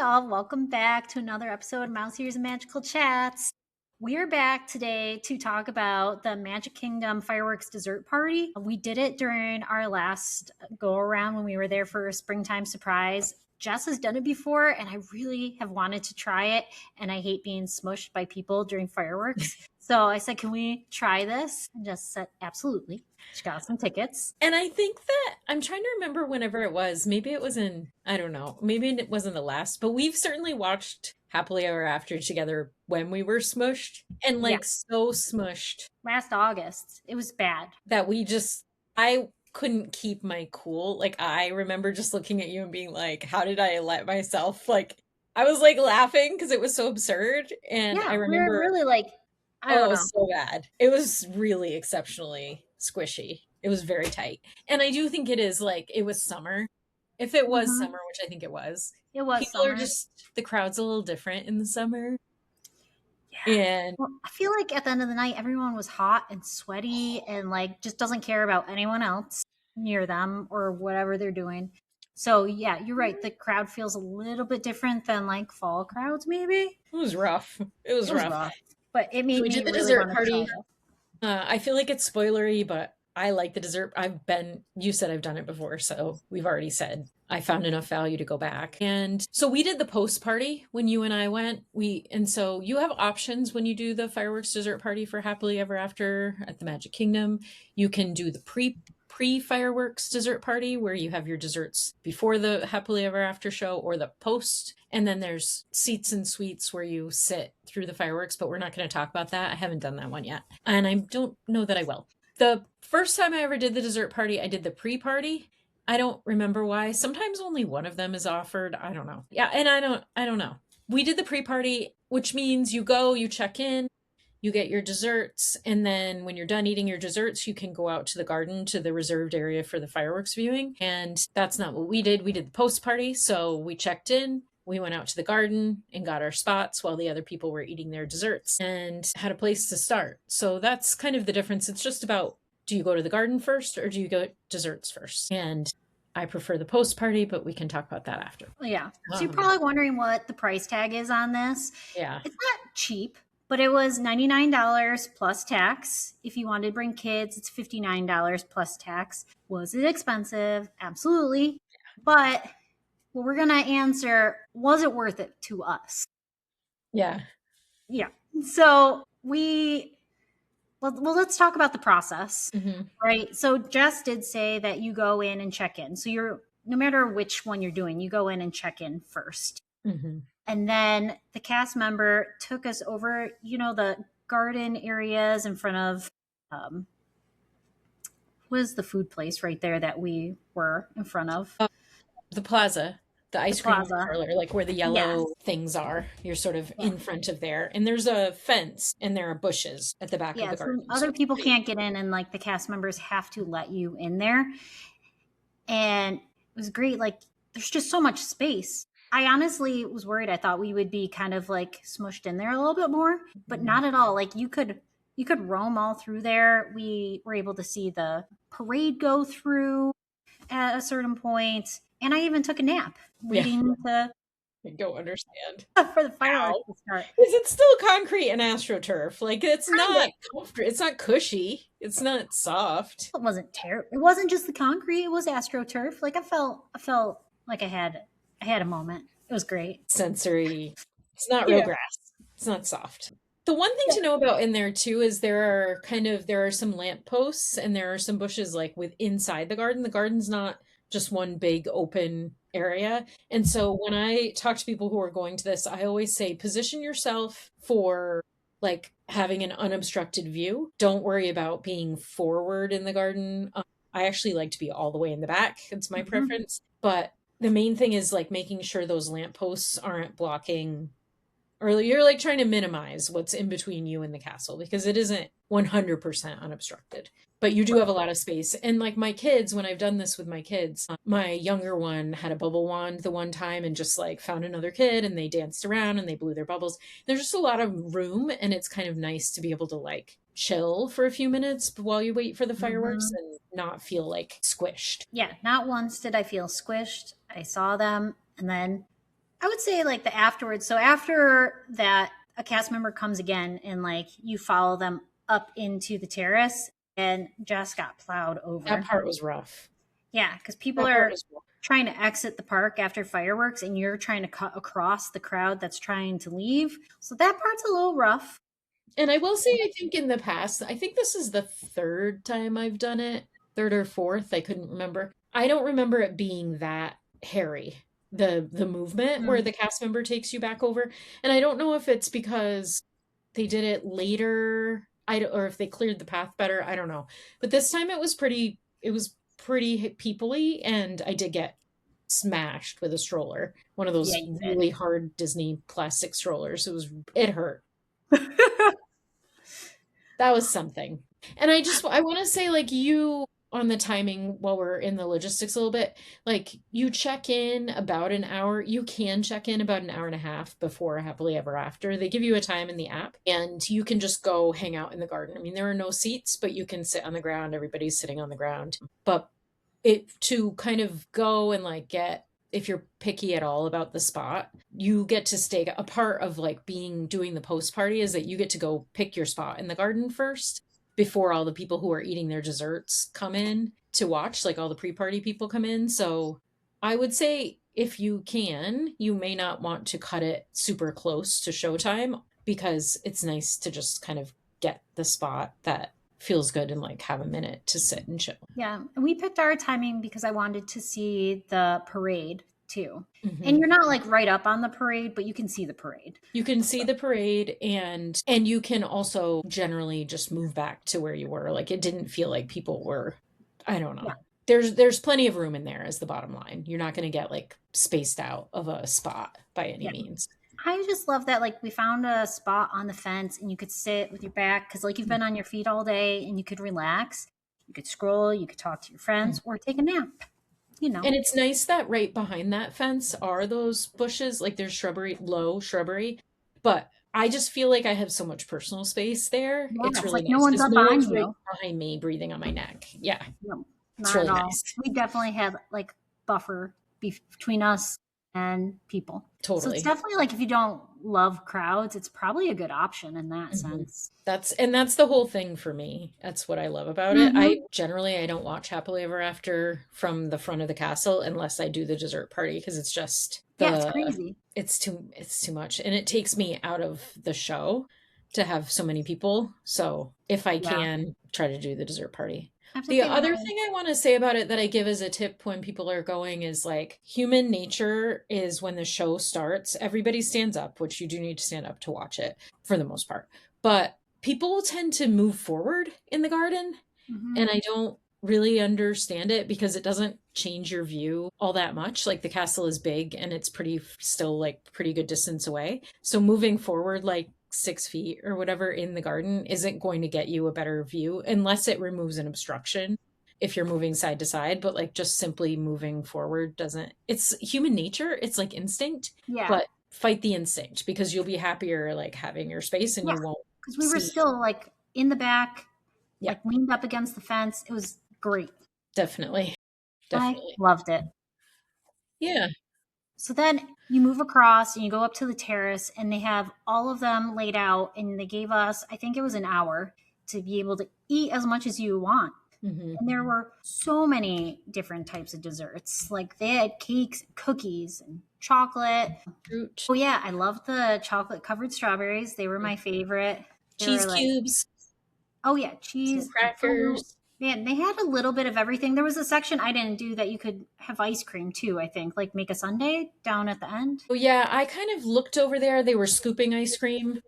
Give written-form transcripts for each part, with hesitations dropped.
y'all. Welcome back to another episode of Mouse Ears and Magical Chats. We're back today to talk about the Magic Kingdom fireworks dessert party. We did it during our last go around when we were there for a springtime surprise. Jess has done it before, and I really have wanted to try it, and I hate being smushed by people during fireworks. So I said, can we try this? And Jess said, absolutely. She got some tickets. And I think that I'm trying to remember whenever it was. Maybe it was I don't know, maybe it wasn't the last, but we've certainly watched Happily Ever After together when we were smushed and so smushed. Last August. It was bad. That I couldn't keep my cool. Like, I remember just looking at you and being like, how did I let myself, I was laughing because it was so absurd. And I remember we were really I don't know. It was so bad. It was really exceptionally squishy. It was very tight. And I do think it is it was summer. If it was summer, which I think it was. It was people summer. Are just, the crowd's a little different in the summer. Yeah. And well, I feel like at the end of the night, everyone was hot and sweaty and just doesn't care about anyone else near them or whatever they're doing. So yeah, you're right. The crowd feels a little bit different than fall crowds, maybe. It was rough. It was rough. But it made we me did the really dessert party. I feel like it's spoilery, but I like the dessert. You said I've done it before, so we've already said I found enough value to go back. And so we did the post party when you and I went. And so you have options when you do the fireworks dessert party for Happily Ever After at the Magic Kingdom. You can do the pre-fireworks dessert party where you have your desserts before the Happily Ever After show, or the post. And then there's seats and suites where you sit through the fireworks, but we're not going to talk about that. I haven't done that one yet. And I don't know that I will. The first time I ever did the dessert party, I did the pre-party. I don't remember why. Sometimes only one of them is offered. I don't know. Yeah, and I don't know. We did the pre-party, which means you go, you check in, you get your desserts, and then when you're done eating your desserts, you can go out to the garden, to the reserved area for the fireworks viewing. And that's not what we did. We did the post party. So we checked in. We went out to the garden and got our spots while the other people were eating their desserts and had a place to start. So that's kind of the difference. It's just about, do you go to the garden first or do you go desserts first? And I prefer the post party, but we can talk about that after. Yeah. So you're probably wondering what the price tag is on this. Yeah. It's not cheap, but it was $99 plus tax. If you wanted to bring kids, it's $59 plus tax. Was it expensive? Absolutely. Yeah. But what we're going to answer, was it worth it to us? Yeah. Yeah. So let's talk about the process, right? So Jess did say that you go in and check in. So no matter which one you're doing, you go in and check in first. Mm-hmm. And then the cast member took us over, the garden areas in front of, what is the food place right there that we were in front of? The plaza. The ice cream parlor, where the yellow things are. You're sort of in front of there. And there's a fence and there are bushes at the back of the garden. So other people can't get in, and the cast members have to let you in there. And it was great. There's just so much space. I honestly was worried. I thought we would be kind of smushed in there a little bit more, but not at all. You could roam all through there. We were able to see the parade go through at a certain point. And I even took a nap waiting to. I don't understand. For the fireworks to start. Is it still concrete and AstroTurf? It's not comfortable. It's not cushy. It's not soft. It wasn't terrible. It wasn't just the concrete. It was AstroTurf. I felt like I had a moment. It was great. Sensory. It's not real grass. It's not soft. The one thing to know about in there too is there are some lamp posts and there are some bushes inside the garden. The garden's not just one big open area. And so when I talk to people who are going to this, I always say, position yourself for having an unobstructed view. Don't worry about being forward in the garden. I actually like to be all the way in the back. It's my preference. But the main thing is making sure those lampposts aren't blocking, or you're trying to minimize what's in between you and the castle, because it isn't 100% unobstructed. But you do have a lot of space. And my kids, when I've done this with my kids, my younger one had a bubble wand the one time and just found another kid and they danced around and they blew their bubbles. There's just a lot of room, and it's kind of nice to be able to chill for a few minutes while you wait for the fireworks and not feel squished. Yeah, not once did I feel squished. I saw them, and then I would say like the afterwards. So after that, a cast member comes again and like you follow them up into the terrace and Jess got plowed That over. part was rough. Yeah, because people That part are was rough. trying to exit the park after fireworks and you're trying to cut across the crowd that's trying to leave. So that part's a little rough. And I will say, I think in the past, I think this is the third time I've done it, third or fourth, I couldn't remember. I don't remember it being that hairy, the movement where Mm. the cast member takes you back over. And I don't know if it's because they did it later, or if they cleared the path better, I don't know. But this time it was pretty people-y, and I did get smashed with a stroller, one of Yeah, those you really hard Disney plastic strollers. It hurt. did. That was something. And I want to say, like, you on the timing while we're in the logistics a little bit, like, you check in about an hour. You can check in about an hour and a half before Happily Ever After. They give you a time in the app, and you can just go hang out in the garden. I mean, there are no seats, but you can sit on the ground. Everybody's sitting on the ground. But to kind of go and like get, if you're picky at all about the spot, you get to stay. A part of like doing the post party is that you get to go pick your spot in the garden first before all the people who are eating their desserts come in to watch, like all the pre-party people come in. So I would say if you can, you may not want to cut it super close to showtime, because it's nice to just kind of get the spot that feels good and like have a minute to sit and chill. Yeah, and we picked our timing because I wanted to see the parade too. And Mhm. you're not like right up on the parade, but you can see the parade. You can see So, the parade, and you can also generally just move back to where you were. Like, it didn't feel like people were, I don't yeah. know. There's plenty of room in there is the bottom line. You're not going to get like spaced out of a spot by any Yeah. means. I just love that like we found a spot on the fence and you could sit with your back cuz like you've been on your feet all day and you could relax. You could scroll, you could talk to your friends or take a nap, you know. And it's nice that right behind that fence are those bushes. Like, there's shrubbery, low shrubbery, but I just feel like I have so much personal space there. Yeah, It's it's really like no nice one's because up no on one's right you. behind me breathing on my neck. Yeah, No, it's not at really all. nice. We definitely had like buffer between us and people. So it's Totally. definitely like if you don't love crowds, it's probably a good option in that Mhm. sense. That's the whole thing for me. That's what I love about it. Hmm. I don't watch Happily Ever After from the front of the castle unless I do the dessert party, because it's just Yeah, it's crazy. it's too much, and it takes me out of the show to have so many people. So if I Yeah, can, try to do the dessert party. I have to The say other my thing I want to say about it that I give as a tip when people are going is, like, human nature is when the show starts, everybody stands up, which you do need to stand up to watch it for the most part. But people tend to move forward in the garden, hmm and I don't really understand it because it doesn't change your view all that much. Like, the castle is big and it's still like pretty good distance away. So moving forward like 6 feet or whatever in the garden isn't going to get you a better view unless it removes an obstruction if you're moving side to side. But like, just simply moving forward doesn't, it's human nature. It's like instinct, yeah, but fight the instinct because you'll be happier like having your space and yeah, you won't because we were see. still like in the back, Yeah, like leaned up against the fence. It was great. definitely. I Definitely. loved it. Yeah. So then you move across and you go up to the terrace, and they have all of them laid out. And they gave us, I think it was an hour to be able to eat as much as you want. Hmm. And there were so many different types of desserts. Like they had cakes, cookies, and chocolate. Fruit. Oh, yeah. I loved the chocolate covered strawberries. They were my favorite. They Cheese were like, cubes, oh, yeah, some cheese and fruit. crackers. Man, they had a little bit of everything. There was a section I didn't do that you could have ice cream too, I think, like make a sundae down at the end. Oh yeah, I kind of looked over there. They were scooping ice cream.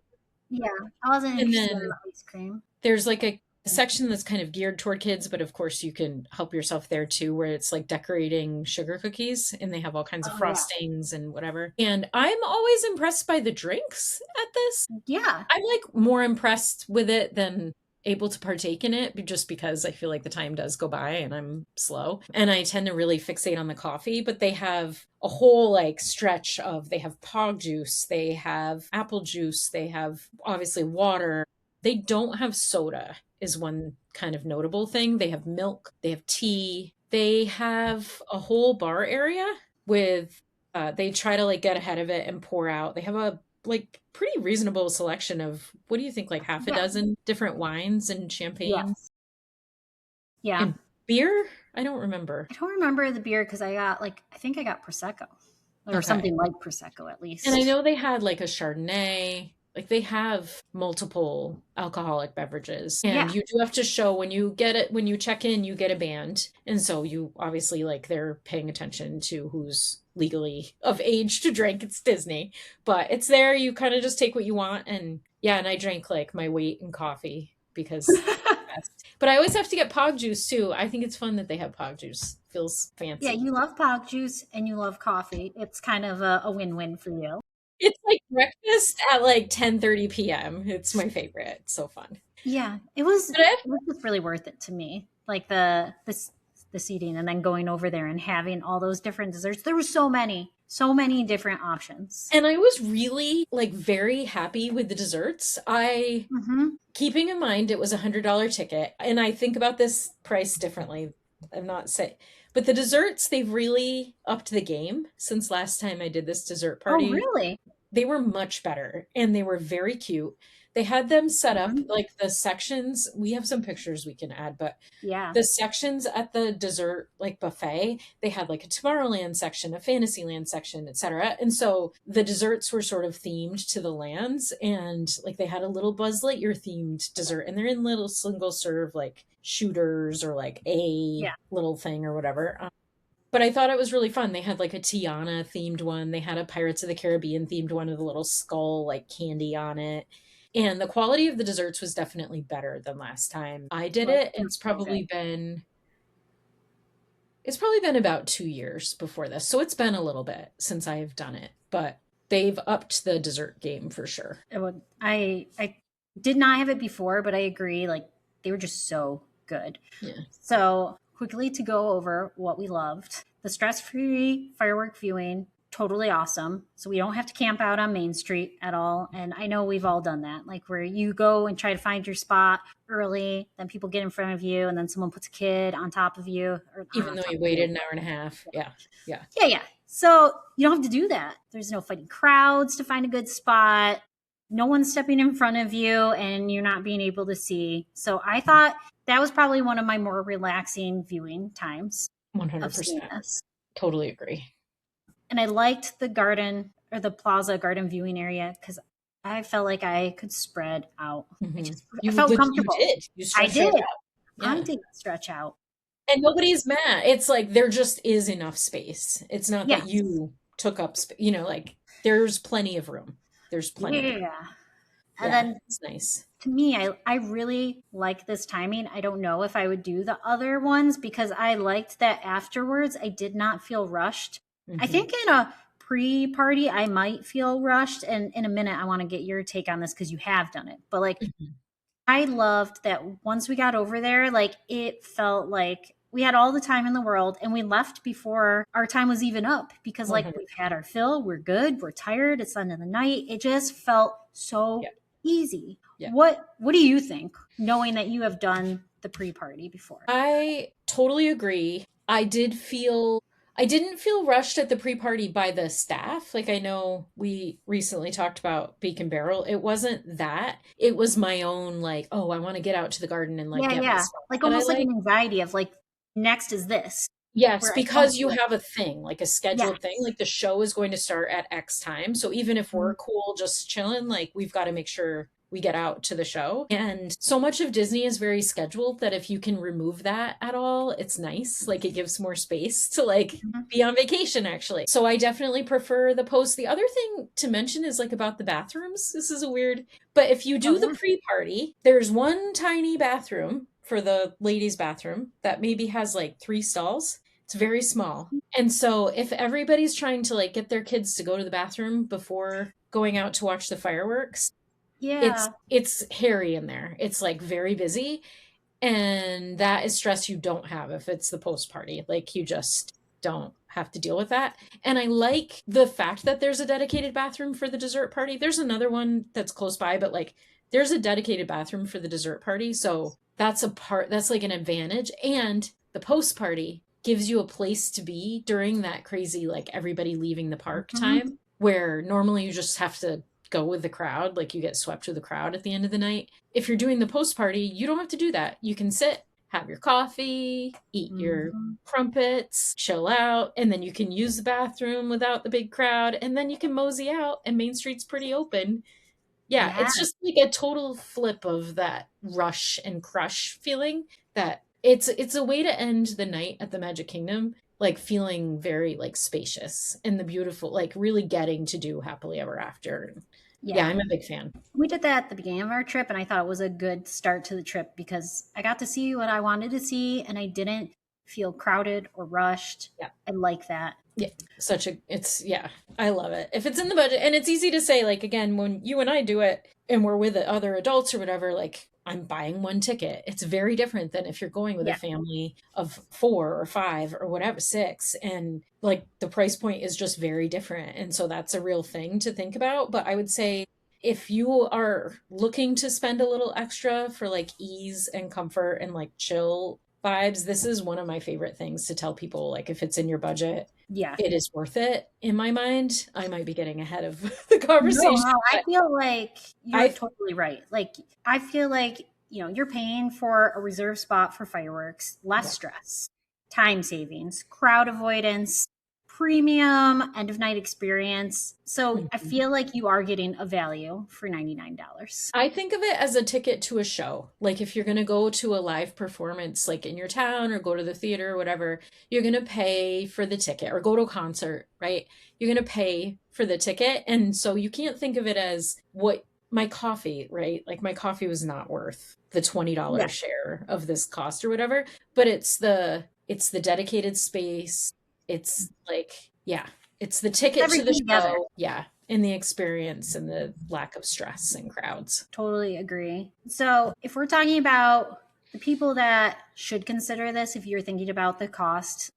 Yeah, I wasn't And interested in then the ice cream. there's like a section that's kind of geared toward kids, but of course you can help yourself there too, where it's like decorating sugar cookies and they have all kinds of Oh, yeah. frostings and whatever. And I'm always impressed by the drinks at this. Yeah. I'm like more impressed with it than able to partake in it, just because I feel like the time does go by and I'm slow. And I tend to really fixate on the coffee, but they have a whole like stretch of, they have pog juice, they have apple juice, they have obviously water. They don't have soda is one kind of notable thing. They have milk, they have tea, they have a whole bar area with They try to like get ahead of it and pour out. They have a like pretty reasonable selection of, what do you think, like half a Yeah. dozen different wines and champagne Yes. Yeah. and beer? I don't remember. I don't remember the beer because I think I got Prosecco or Okay. something like Prosecco at And I least. know they had like a Chardonnay. Like they have multiple alcoholic beverages. And Yeah. you do have to show when you get it, when you check in, you get a band. And so you obviously like they're paying attention to who's legally of age to drink. It's Disney. But it's there. You kind of just take what you want. And yeah, and I drank like my weight in coffee because yes. But I always have to get pog juice too. I think it's fun that they have pog juice. Feels Yeah, fancy. you love pog juice and you love coffee. It's kind of a win-win for you. It's like breakfast at like 10:30 p.m. It's my favorite. It's so fun. Yeah, it was But I it was just really worth it to me. Like the seating and then going over there and having all those different desserts. There were so many different options. and I was really like very happy with the desserts. I Hmm. keeping in mind it was $100 ticket, and I think about this price differently. I'm not saying, but the desserts they've really upped the game since last time I did this dessert Oh, party. really? They were much better and they were very cute. They had them set up Mhm. like the sections. We have some pictures we can add, but Yeah. the sections at the dessert like buffet, they had like a Tomorrowland section, a Fantasyland section, etc. And so the desserts were sort of themed to the lands, and like they had a little Buzz Lightyear themed dessert, and they're in little single serve like shooters or like a Yeah. little thing or whatever. But I thought it was really fun. They had like a Tiana themed one. They had a Pirates of the Caribbean themed one with a little skull like candy on it. And the quality of the desserts was definitely better than last time I did Well, it. that's so good. It's probably been about 2 years before this. So it's been a little bit since I've done it, but they've upped the dessert game for sure. I did not have it before, but I agree. Like they were just so good. Yeah. So quickly to go over what we loved: the stress-free firework viewing, totally awesome. So we don't have to camp out on Main Street at all. And I know we've all done that, like where you go and try to find your spot early, then people get in front of you, and then someone puts a kid on top of you, or not Even on though top you of you. waited an hour and a half. Yeah. Yeah. Yeah, yeah. So you don't have to do that. There's no fighting crowds to find a good spot. No one's stepping in front of you and you're not being able to see. So I thought that was probably one of my more relaxing viewing times of seeing 100%. this. Totally agree. And I liked the garden or the plaza garden viewing area because I felt like I could spread out. I felt You comfortable. did. You I stretched did. right out. I Yeah. did stretch out. And nobody's mad. It's like there just is enough space. It's not that Yes. you took up like there's plenty of room. There's plenty of room. Yeah. And Yeah, then it's nice. to me, I really like this timing. I don't know if I would do the other ones because I liked that afterwards I did not feel rushed. I Hmm. think in a pre-party I might feel rushed, and in a minute I want to get your take on this because you have done it. But like Hmm. I loved that once we got over there, like it felt like we had all the time in the world and we left before our time was even up because like 100. we've had our fill, we're good, we're tired, it's the end of the night. It just felt so Yeah. easy. Yeah. What do you think, knowing that you have done the pre-party before? I totally agree. I didn't feel rushed at the pre-party by the staff. Like I know we recently talked about Beacon Barrel. It wasn't that. It was my own like, oh, I want to get out to the garden and like Yeah, get my yeah. spot. Like But I almost like like an anxiety of like next is this yes, where I don't because you feel. have a thing, like a scheduled thing. Yes. Like the show is going to start at X time. So even if Mhm. we're cool just chilling, like we've got to make sure we get out to the show. And so much of Disney is very scheduled that if you can remove that at all, it's nice. Like it gives more space to like Mhm. be on vacation actually. So I definitely prefer the post. The other thing to mention is like about the bathrooms. This is a weird, but if you Oh do the yeah. pre-party, there's one tiny bathroom for the ladies' bathroom that maybe has like 3 stalls. It's very small. And so if everybody's trying to like get their kids to go to the bathroom before going out to watch the fireworks, Yeah. it's hairy in there. It's like very busy, and that is stress you don't have if it's the post party. Like you just don't have to deal with that. And I like the fact that there's a dedicated bathroom for the dessert party. There's another one that's close by, but like there's a dedicated bathroom for the dessert party. So that's like an advantage. And the post party, gives you a place to be during that crazy, like everybody leaving the park Mhm. time, where normally you just have to go with the crowd, like you get swept with the crowd at the end of the night. If you're doing the post party, you don't have to do that. You can sit, have your coffee, eat your Mhm. crumpets, chill out, and then you can use the bathroom without the big crowd, and then you can mosey out, and Main Street's pretty open. Yeah, Yeah. it's just like a total flip of that rush and crush feeling, that it's a way to end the night at the Magic Kingdom like feeling very like spacious and the beautiful, like really getting to do happily ever after. Yeah, Yeah. I'm a big fan. We did that at the beginning of our trip, and I thought it was a good start to the trip because I got to see what I wanted to see, and I didn't feel crowded or rushed. Yeah. I like that. Yeah, yeah, I love it. If it's in the budget, and it's easy to say, like, again, when you and I do it and we're with other adults or whatever, like, I'm buying one ticket. It's very different than if you're going with a Yeah. family of 4 or 5 or whatever, 6, and like the price point is just very different. And so that's a real thing to think about. But I would say if you are looking to spend a little extra for like ease and comfort and like chill vibes, this is one of my favorite things to tell people. Like, if it's in your budget, Yeah. it is worth it in my mind. I might be getting ahead of the No, conversation, no, I but feel like you're I, totally right. Like, I feel like, you're paying for a reserved spot for fireworks, less yeah. stress, time savings, crowd avoidance, premium end of night experience. So I Mhm. feel like you are getting a value for $99. I think of it as a ticket to a show. Like, if you're going to go to a live performance, like in your town or go to the theater or whatever, you're going to pay for the ticket, or go to a concert, right? You're going to pay for the ticket. And so you can't think of it as what my coffee, right? Like, my coffee was not worth the Yeah. $20 share of this cost or whatever, but it's the dedicated space. It's like, yeah, it's the ticket to the Everything together. show. Yeah. And the experience and the lack of stress and crowds. Totally agree. So, if we're talking about the people that should consider this, if you're thinking about the cost,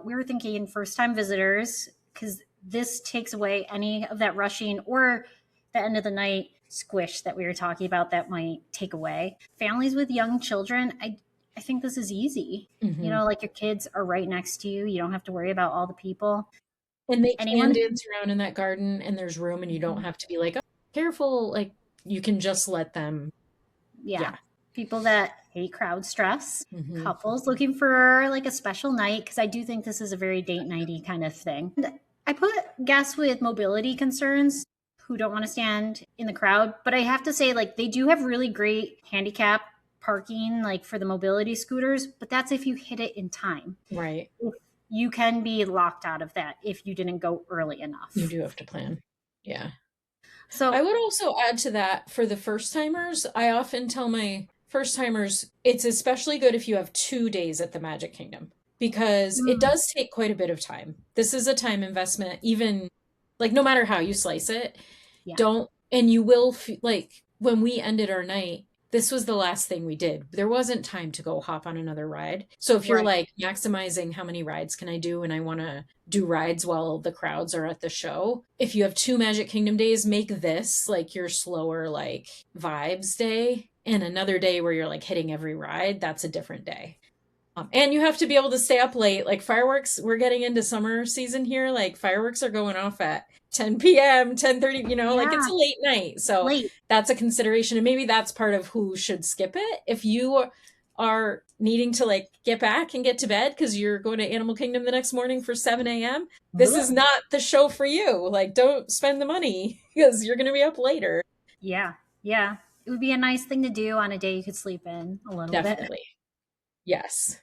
we were thinking first time visitors, because this takes away any of that rushing or the end of the night squish that we were talking about that might take away. Families with young children, I think this is easy. Hmm. Like your kids are right next to you. You don't have to worry about all the people. And they can Anyone? dance around in that garden, and there's room, and you don't have to be like, oh, careful. Like, you can just let them. Yeah. Yeah. People that hate crowd stress, Hmm. couples looking for like a special night, because I do think this is a very date nighty kind of thing. And I put guests with mobility concerns who don't want to stand in the crowd, but I have to say, like, they do have really great handicap parking, like for the mobility scooters, but that's if you hit it in time. Right. You can be locked out of that if you didn't go early You enough. do have to plan. Yeah. I So, would also add to that, for the first timers, I often tell my first timers it's especially good if you have 2 days at the Magic Kingdom, because it mm, does take quite a bit of time. This is a time investment, even like no matter how you slice it. yeah, Don't, and you will like when we ended our night, this was the last thing we did. There wasn't time to go hop on another ride. So if you're right. like maximizing how many rides can I do, and I want to do rides while the crowds are at the show, if you have 2 Magic Kingdom days, make this like your slower like vibes day, and another day where you're like hitting every ride, that's a different day. And you have to be able to stay up late. Like fireworks, we're getting into summer season here. Like fireworks are going off at 10 p.m., 10:30, like it's Yeah, a late night. So late. that's a consideration. And maybe that's part of who should skip it. If you are needing to like get back and get to bed because you're going to Animal Kingdom the next morning for 7 a.m., this is not the show for you. Like, don't spend the money because you're going to be up later. Yeah, yeah. It would be a nice thing to do on a day you could sleep in a little bit. Definitely. Yes.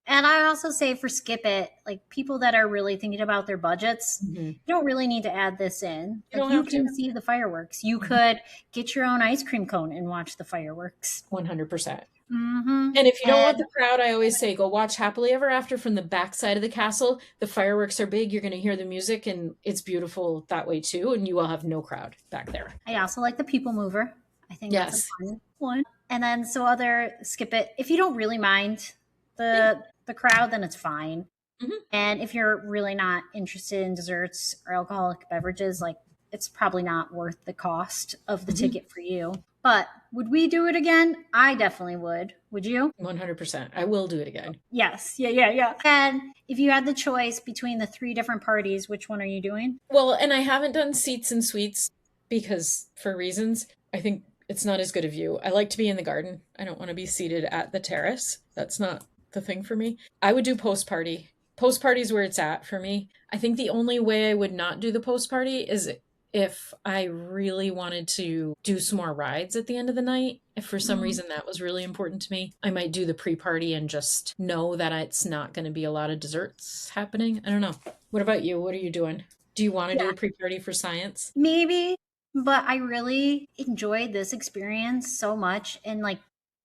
And I also say for skip it, like people that are really thinking about their budgets, Hmm. you don't really need to add this in. You Like don't you have to. can see the fireworks. You Mhm. could get your own ice cream cone and watch the fireworks. 100%. Mm-hmm. And if you don't want And the crowd, I always say go watch Happily Ever After from the back side of the castle. The fireworks are big. You're going to hear the music, and it's beautiful that way too. And you will have no crowd back there. I also like the people mover. I think that's a Yes. fun one. And then so other skip it. If you don't really mind Yeah. the crowd, then it's fine. Hmm. And if you're really not interested in desserts or alcoholic beverages, like it's probably not worth the cost of the Hmm. ticket for you. But would we do it again? I definitely would. Would you? 100%. I will do it again. Yes. Yeah, yeah, yeah. And if you had the choice between the three different parties, which one are you doing? Well, and I haven't done seats and suites because for reasons, I think it's not as good a view. I like to be in the garden. I don't want to be seated at the terrace. That's not the thing for me. I would do post party. Post party is where it's at for me. I think the only way I would not do the post party is if I really wanted to do some more rides at the end of the night. If for some Mhm. reason that was really important to me, I might do the pre party and just know that it's not going to be a lot of desserts happening. I don't know. What about you? What are you doing? Do you want to do Yeah, a pre party for science? maybe, but I really enjoyed this experience so much. And like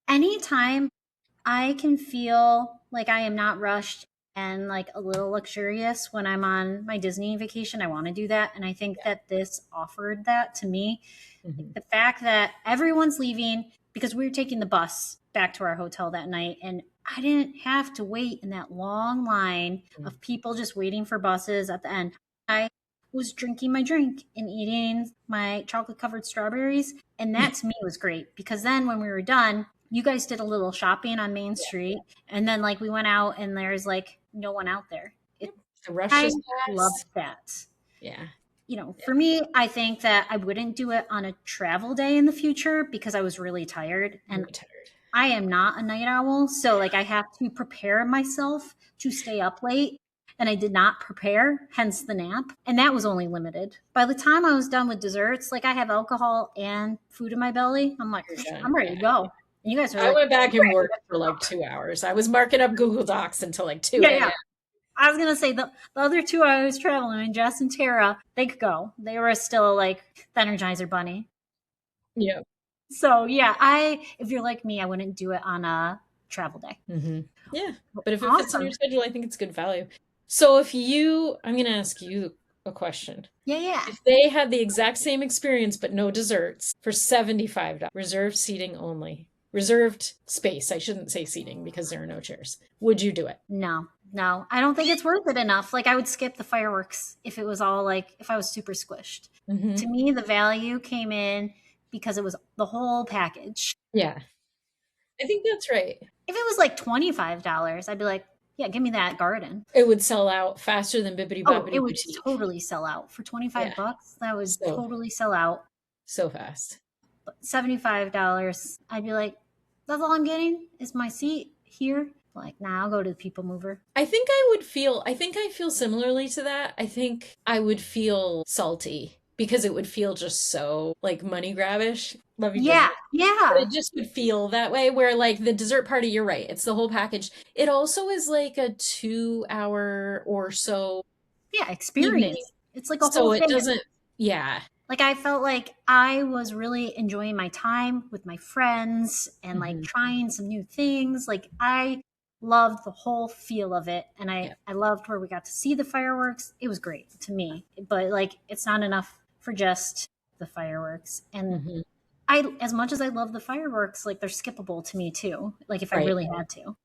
anytime I can feel like I am not rushed and like a little luxurious when I'm on my Disney vacation, I want to do that. And I think Yeah. that this offered that to me. Like Hmm. the fact that everyone's leaving because we were taking the bus back to our hotel that night and I didn't have to wait in that long line of people just waiting for buses at the end. I was drinking my drink and eating my chocolate covered strawberries. And that to me was great because then when we were done, you guys did a little shopping on Main Yeah. Street. And then like we went out and there's like no one out there. Yep. It, The rush I just loved passed. that. Yeah. Yeah. For me, I think that I wouldn't do it on a travel day in the future because I was really tired and Very tired. I am not a night owl. So, like, I have to prepare myself to stay up late. And I did not prepare, hence the nap. And that was only limited. By the time I was done with desserts, like, I have alcohol and food in my belly. I'm like, You're done. I'm ready Yeah. to go. And you guys are I like, went back I'm and ready to worked for like go. 2 hours. I was marking up Google Docs until like 2 Yeah, yeah. a.m. I was gonna say the other two I was traveling, Jess and Tara, they could go. They were still like the Energizer Bunny. Yeah. So yeah, I if you're like me, I wouldn't do it on a travel day. Hmm. Yeah. But if it fits in your Awesome. schedule, I think it's good value. So I'm going to ask you a question. Yeah, yeah. If they had the exact same experience but no desserts for $75, reserved seating only, reserved space, I shouldn't say seating because there are no chairs, would you do it? No, no. I don't think it's worth it enough. Like I would skip the fireworks if it was all like if I was super squished. To Hmm. me, the value came in because it was the whole package. Yeah. I think that's right. If it was like $25, I'd be like, yeah, give me that garden. It would sell out faster than Bibbidi Oh, it Bobbidi would Boutique. totally sell out. For Yeah. $25, that would So, totally sell out. so fast. But $75, I'd be like, that's all I'm getting is my seat here. Like, nah, I'll go to the people mover. I think I feel similarly to that. I think I would feel salty because it would feel just so like money grabbish. Love you, Yeah, Disney. But yeah. it just would feel that way where like the dessert party, you're right. It's the whole package. It also is like a 2 hour or so Yeah, evening. experience. It's like a whole So it thing. doesn't, yeah. Like I felt like I was really enjoying my time with my friends and like Hmm. trying some new things. Like I loved the whole feel of it and Yeah. I loved where we got to see the fireworks. It was great to me. But like it's not enough for just the fireworks. And Hmm. I as much as I love the fireworks, like they're skippable to me too. Like if I Right. really had to.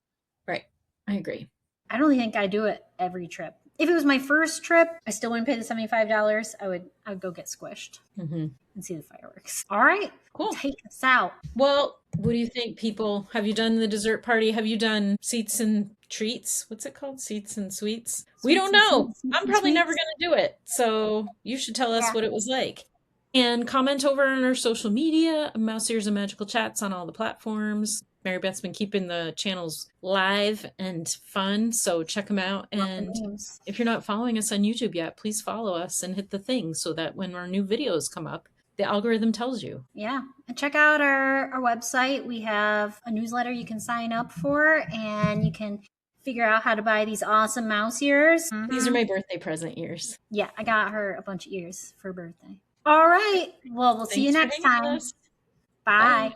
Right. I agree. I don't think I do it every trip. If it was my first trip, I still wouldn't pay the $75. I would go get squished Hmm. and see the fireworks. All right, Cool. take us out. Well, what do you think, people? Have you done the dessert party? Have you done seats and treats? What's it called? Seats and sweets? We Sweets don't and know. sweets, sweets I'm and probably never sweets. going to do it. So you should tell us Yeah, what it was like. And comment over on our social media, Mouse Ears and Magical Chats on all the platforms. Mary Beth's been keeping the channels live and fun, so check them out. love the And names. if you're not following us on YouTube yet, please follow us and hit the thing so that when our new videos come up, the algorithm tells you. Yeah, and check out our website. We have a newsletter you can sign up for, and you can figure out how to buy these awesome mouse ears. These are my birthday present ears. Yeah, I got her a bunch of ears for her birthday. All right. Well, we'll see you Thanks for next hanging with time. us. Bye. Bye.